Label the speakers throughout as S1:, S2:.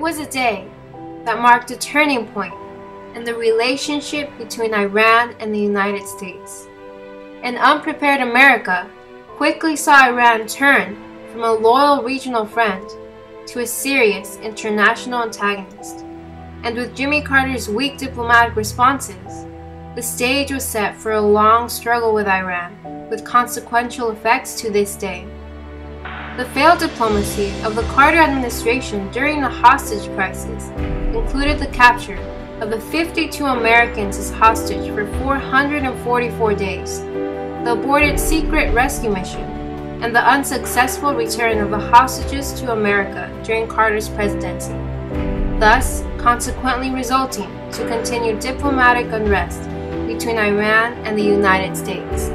S1: was a day that marked a turning point in the relationship between Iran and the United States. An unprepared America quickly saw Iran turn from a loyal regional friend to a serious international antagonist. And with Jimmy Carter's weak diplomatic responses, the stage was set for a long struggle with Iran, with consequential effects to this day. The failed diplomacy of the Carter administration during the hostage crisis included the capture of the 52 Americans as hostage for 444 days, the aborted secret rescue mission, and the unsuccessful return of the hostages to America during Carter's presidency, thus consequently resulting to continued diplomatic unrest between Iran and the United States.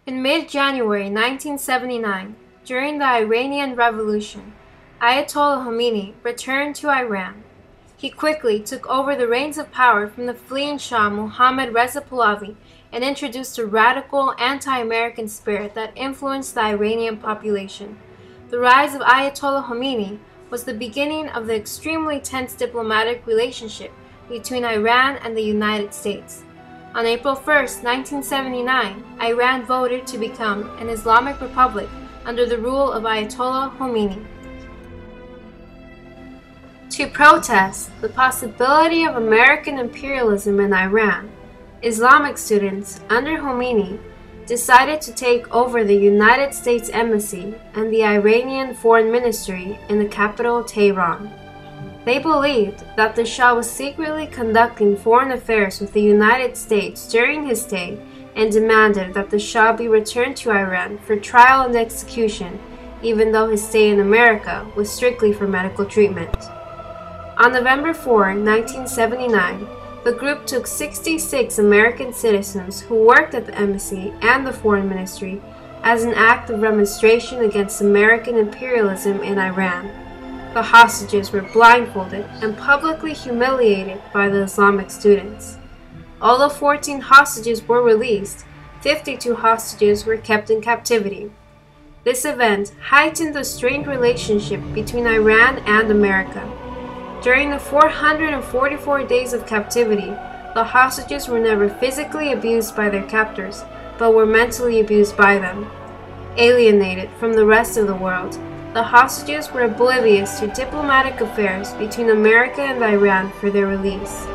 S1: In mid-January 1979, during the Iranian Revolution, Ayatollah Khomeini returned to Iran. He quickly took over the reins of power from the fleeing Shah Mohammad Reza Pahlavi and introduced a radical anti-American spirit that influenced the Iranian population. The rise of Ayatollah Khomeini was the beginning of the extremely tense diplomatic relationship between Iran and the United States. On April 1, 1979, Iran voted to become an Islamic republic under the rule of Ayatollah Khomeini. To protest the possibility of American imperialism in Iran, Islamic students under Khomeini decided to take over the United States Embassy and the Iranian Foreign Ministry in the capital Tehran. They believed that the Shah was secretly conducting foreign affairs with the United States during his stay and demanded that the Shah be returned to Iran for trial and execution, even though his stay in America was strictly for medical treatment. On November 4, 1979, the group took 66 American citizens who worked at the embassy and the foreign ministry as an act of remonstration against American imperialism in Iran. The hostages were blindfolded and publicly humiliated by the Islamic students. Although 14 hostages were released, 52 hostages were kept in captivity. This event heightened the strained relationship between Iran and America. During the 444 days of captivity, the hostages were never physically abused by their captors, but were mentally abused by them. Alienated from the rest of the world, the hostages were oblivious to diplomatic affairs between America and Iran for their release.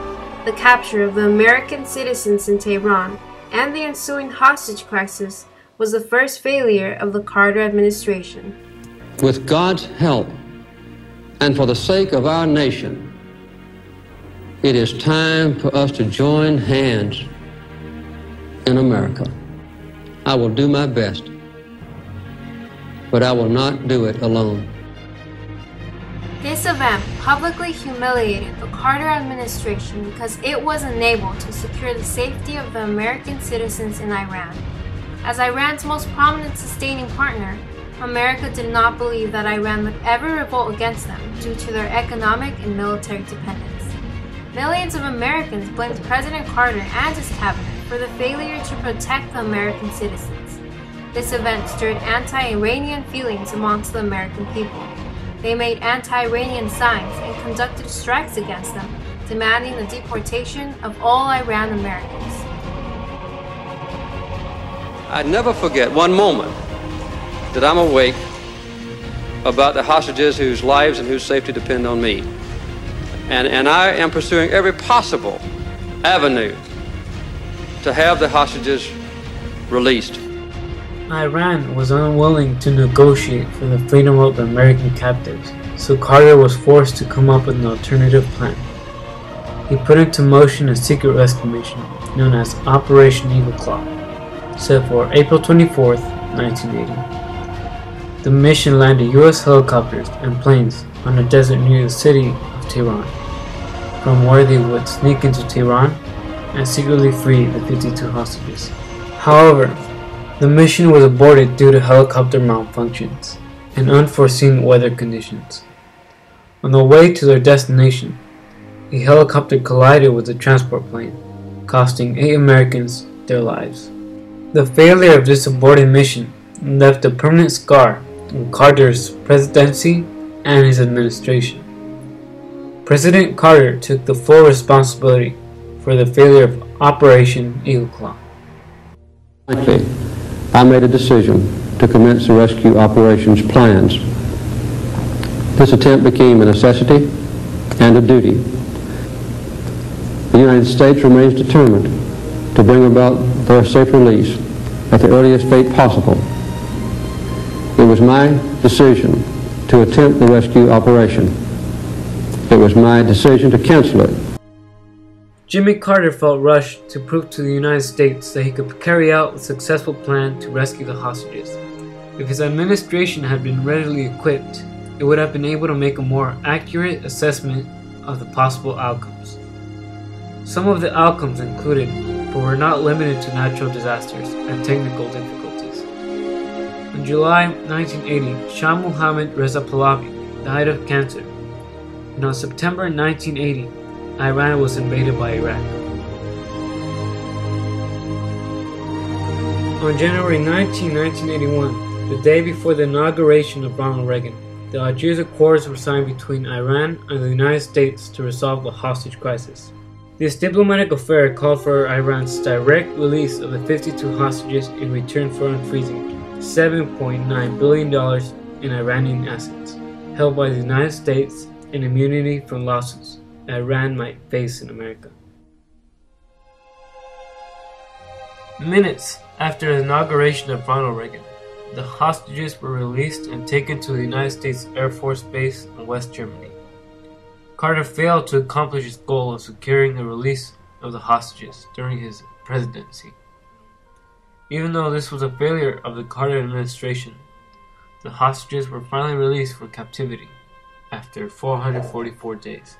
S1: The capture of the American citizens in Tehran and the ensuing hostage crisis was the first failure of the Carter administration.
S2: With God's help, and for the sake of our nation, it is time for us to join hands in America. I will do my best, but I will not do it alone.
S1: This event publicly humiliated the Carter administration because it was unable to secure the safety of the American citizens in Iran. As Iran's most prominent sustaining partner, America did not believe that Iran would ever revolt against them due to their economic and military dependence. Millions of Americans blamed President Carter and his cabinet for the failure to protect the American citizens. This event stirred anti-Iranian feelings amongst the American people. They made anti-Iranian signs and conducted strikes against them, demanding the deportation of all Iran Americans.
S2: I never forget one moment that I'm awake about the hostages whose lives and whose safety depend on me. And I am pursuing every possible avenue to have the hostages released.
S3: Iran was unwilling to negotiate for the freedom of the American captives, so Carter was forced to come up with an alternative plan. He put into motion a secret rescue mission known as Operation Eagle Claw, set for April 24, 1980. The mission landed U.S. helicopters and planes on a desert near the city of Tehran, from where they would sneak into Tehran and secretly free the 52 hostages. However, the mission was aborted due to helicopter malfunctions and unforeseen weather conditions. On the way to their destination, a helicopter collided with a transport plane, costing 8 Americans their lives. The failure of this aborted mission left a permanent scar in Carter's presidency and his administration. President Carter took the full responsibility for the failure of Operation Eagle Claw.
S2: I made a decision to commence the rescue operations plans. This attempt became a necessity and a duty. The United States remains determined to bring about their safe release at the earliest date possible. It was my decision to attempt the rescue operation. It was my decision to cancel it.
S3: Jimmy Carter felt rushed to prove to the United States that he could carry out a successful plan to rescue the hostages. If his administration had been readily equipped, it would have been able to make a more accurate assessment of the possible outcomes. Some of the outcomes included, but were not limited to, natural disasters and technical difficulties. In July 1980, Shah Mohammad Reza Pahlavi died of cancer, and on September 1980, Iran was invaded by Iraq. On January 19, 1981, the day before the inauguration of Ronald Reagan, the Algiers Accords were signed between Iran and the United States to resolve the hostage crisis. This diplomatic affair called for Iran's direct release of the 52 hostages in return for unfreezing $7.9 billion in Iranian assets held by the United States and immunity from lawsuits that Iran might face in America. Minutes after the inauguration of Ronald Reagan, the hostages were released and taken to the United States Air Force Base in West Germany. Carter failed to accomplish his goal of securing the release of the hostages during his presidency. Even though this was a failure of the Carter administration, the hostages were finally released for captivity after 444 days.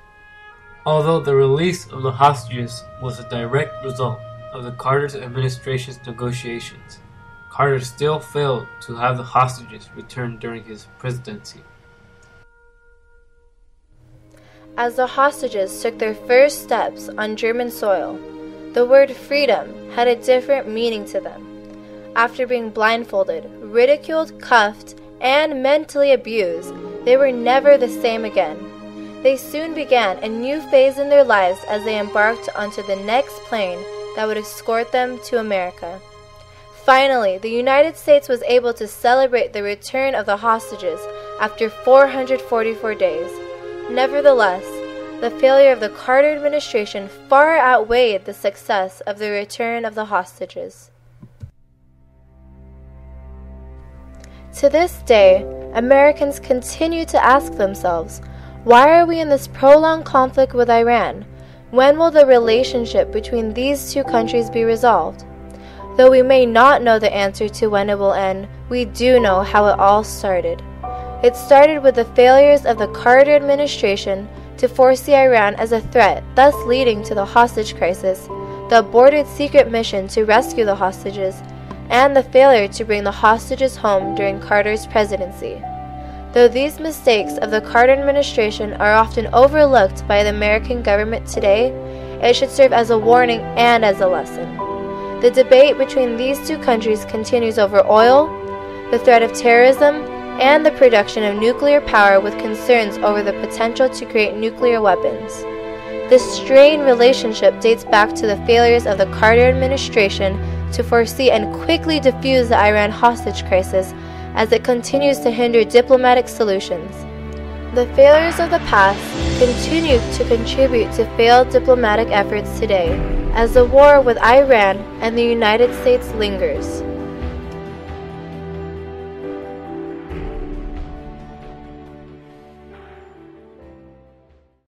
S3: Although the release of the hostages was a direct result of the Carter's administration's negotiations, Carter still failed to have the hostages returned during his presidency.
S4: As the hostages took their first steps on German soil, the word freedom had a different meaning to them. After being blindfolded, ridiculed, cuffed, and mentally abused, they were never the same again. They soon began a new phase in their lives as they embarked onto the next plane that would escort them to America. Finally, the United States was able to celebrate the return of the hostages after 444 days. Nevertheless, the failure of the Carter administration far outweighed the success of the return of the hostages. To this day, Americans continue to ask themselves, why are we in this prolonged conflict with Iran? When will the relationship between these two countries be resolved? Though we may not know the answer to when it will end, we do know how it all started. It started with the failures of the Carter administration to foresee Iran as a threat, thus leading to the hostage crisis, the aborted secret mission to rescue the hostages, and the failure to bring the hostages home during Carter's presidency. Though these mistakes of the Carter administration are often overlooked by the American government today, it should serve as a warning and as a lesson. The debate between these two countries continues over oil, the threat of terrorism, and the production of nuclear power, with concerns over the potential to create nuclear weapons. This strained relationship dates back to the failures of the Carter administration to foresee and quickly defuse the Iran hostage crisis, as it continues to hinder diplomatic solutions. The failures of the past continue to contribute to failed diplomatic efforts today, as the war with Iran and the United States lingers.